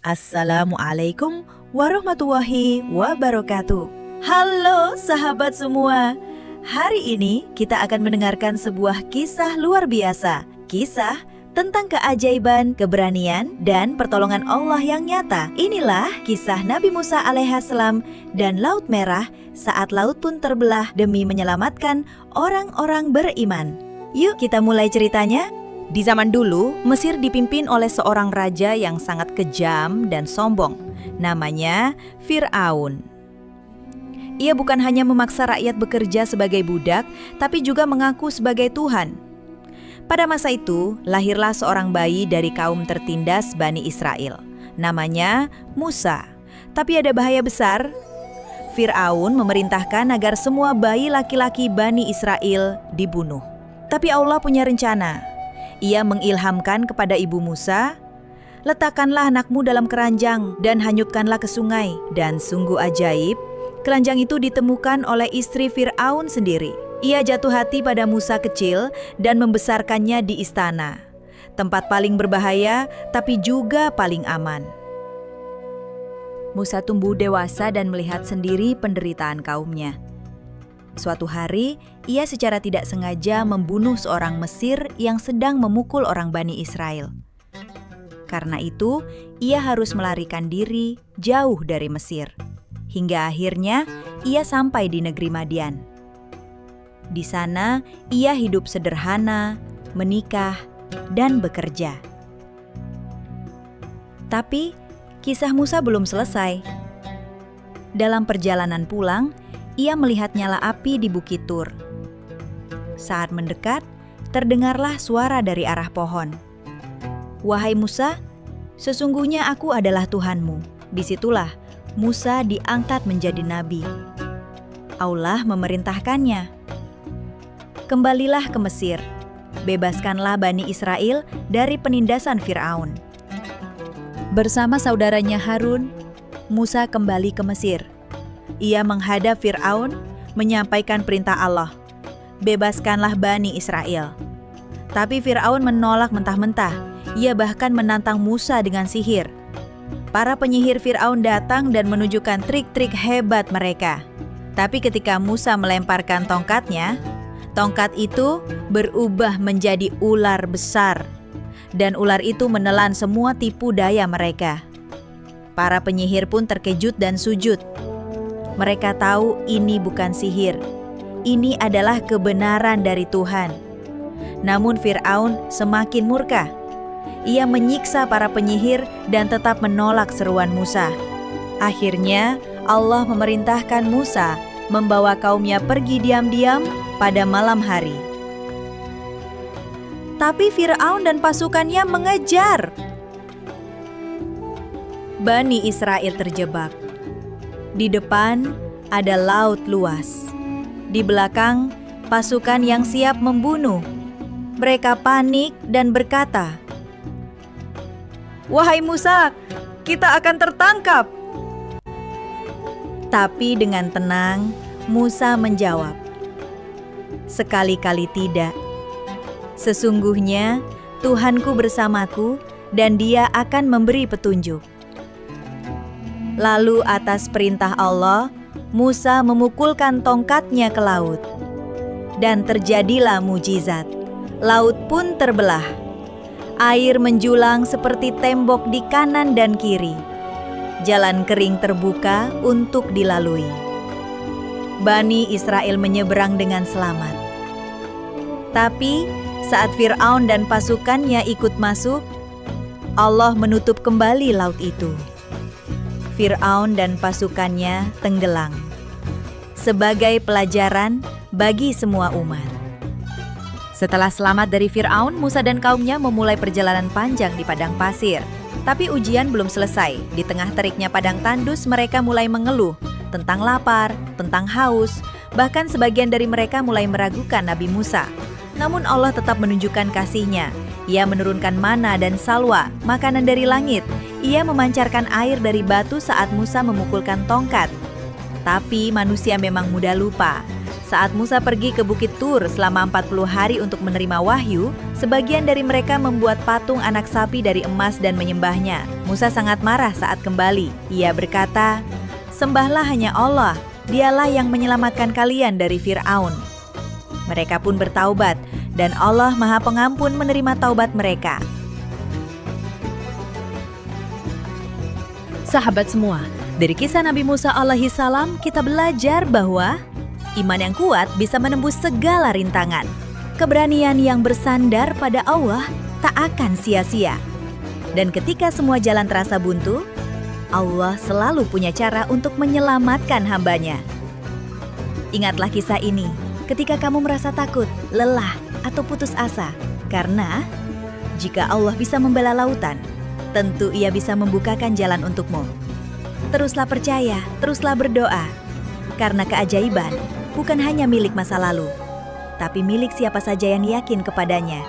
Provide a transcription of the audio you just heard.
Assalamualaikum warahmatullahi wabarakatuh. Halo sahabat semua. Hari ini kita akan mendengarkan sebuah kisah luar biasa. Kisah tentang keajaiban, keberanian, dan pertolongan Allah yang nyata. Inilah kisah Nabi Musa alaihissalam dan Laut Merah saat laut pun terbelah demi menyelamatkan orang-orang beriman. Yuk kita mulai ceritanya. Di zaman dulu, Mesir dipimpin oleh seorang raja yang sangat kejam dan sombong. Namanya Fir'aun. Ia bukan hanya memaksa rakyat bekerja sebagai budak, tapi juga mengaku sebagai Tuhan. Pada masa itu, lahirlah seorang bayi dari kaum tertindas Bani Israel. Namanya Musa. Tapi ada bahaya besar. Fir'aun memerintahkan agar semua bayi laki-laki Bani Israel dibunuh. Tapi Allah punya rencana. Ia mengilhamkan kepada ibu Musa, "Letakkanlah anakmu dalam keranjang dan hanyutkanlah ke sungai." Dan sungguh ajaib, keranjang itu ditemukan oleh istri Fir'aun sendiri. Ia jatuh hati pada Musa kecil dan membesarkannya di istana. Tempat paling berbahaya, tapi juga paling aman. Musa tumbuh dewasa dan melihat sendiri penderitaan kaumnya. Suatu hari, ia secara tidak sengaja membunuh seorang Mesir yang sedang memukul orang Bani Israel. Karena itu, ia harus melarikan diri jauh dari Mesir. Hingga akhirnya, ia sampai di negeri Madian. Di sana, ia hidup sederhana, menikah, dan bekerja. Tapi, kisah Musa belum selesai. Dalam perjalanan pulang, ia melihat nyala api di Bukit Tur. Saat mendekat, terdengarlah suara dari arah pohon. "Wahai Musa, sesungguhnya aku adalah Tuhanmu." Disitulah Musa diangkat menjadi nabi. Allah memerintahkannya, "Kembalilah ke Mesir, bebaskanlah Bani Israel dari penindasan Fir'aun." Bersama saudaranya Harun, Musa kembali ke Mesir. Ia menghadap Fir'aun, menyampaikan perintah Allah, "Bebaskanlah Bani Israel." Tapi Fir'aun menolak mentah-mentah. Ia bahkan menantang Musa dengan sihir. Para penyihir Fir'aun datang dan menunjukkan trik-trik hebat mereka. Tapi ketika Musa melemparkan tongkatnya, tongkat itu berubah menjadi ular besar. Dan ular itu menelan semua tipu daya mereka. Para penyihir pun terkejut dan sujud. Mereka tahu ini bukan sihir. Ini adalah kebenaran dari Tuhan. Namun Fir'aun semakin murka. Ia menyiksa para penyihir dan tetap menolak seruan Musa. Akhirnya Allah memerintahkan Musa membawa kaumnya pergi diam-diam pada malam hari. Tapi Fir'aun dan pasukannya mengejar. Bani Israel terjebak. Di depan ada laut luas. Di belakang, pasukan yang siap membunuh. Mereka panik dan berkata, "Wahai Musa, kita akan tertangkap." Tapi dengan tenang, Musa menjawab, "Sekali-kali tidak. Sesungguhnya Tuhanku bersamaku dan Dia akan memberi petunjuk." Lalu atas perintah Allah, Musa memukulkan tongkatnya ke laut. Dan terjadilah mujizat. Laut pun terbelah. Air menjulang seperti tembok di kanan dan kiri. Jalan kering terbuka untuk dilalui. Bani Israel menyeberang dengan selamat. Tapi saat Fir'aun dan pasukannya ikut masuk, Allah menutup kembali laut itu. Fir'aun dan pasukannya tenggelam. Sebagai pelajaran bagi semua umat. Setelah selamat dari Fir'aun, Musa dan kaumnya memulai perjalanan panjang di padang pasir. Tapi ujian belum selesai. Di tengah teriknya padang tandus, mereka mulai mengeluh tentang lapar, tentang haus. Bahkan sebagian dari mereka mulai meragukan Nabi Musa. Namun Allah tetap menunjukkan kasih-Nya. Ia menurunkan mana dan salwa, makanan dari langit. Ia memancarkan air dari batu saat Musa memukulkan tongkat. Tapi manusia memang mudah lupa. Saat Musa pergi ke Bukit Tur selama 40 hari untuk menerima wahyu, sebagian dari mereka membuat patung anak sapi dari emas dan menyembahnya. Musa sangat marah saat kembali. Ia berkata, "Sembahlah hanya Allah, Dialah yang menyelamatkan kalian dari Fir'aun." Mereka pun bertaubat, dan Allah Maha Pengampun menerima taubat mereka. Sahabat semua, dari kisah Nabi Musa alaihi salam kita belajar bahwa iman yang kuat bisa menembus segala rintangan. Keberanian yang bersandar pada Allah tak akan sia-sia. Dan ketika semua jalan terasa buntu, Allah selalu punya cara untuk menyelamatkan hamba-Nya. Ingatlah kisah ini ketika kamu merasa takut, lelah, atau putus asa. Karena jika Allah bisa membela lautan, tentu Ia bisa membukakan jalan untukmu. Teruslah percaya, teruslah berdoa. Karena keajaiban bukan hanya milik masa lalu, tapi milik siapa saja yang yakin kepadanya.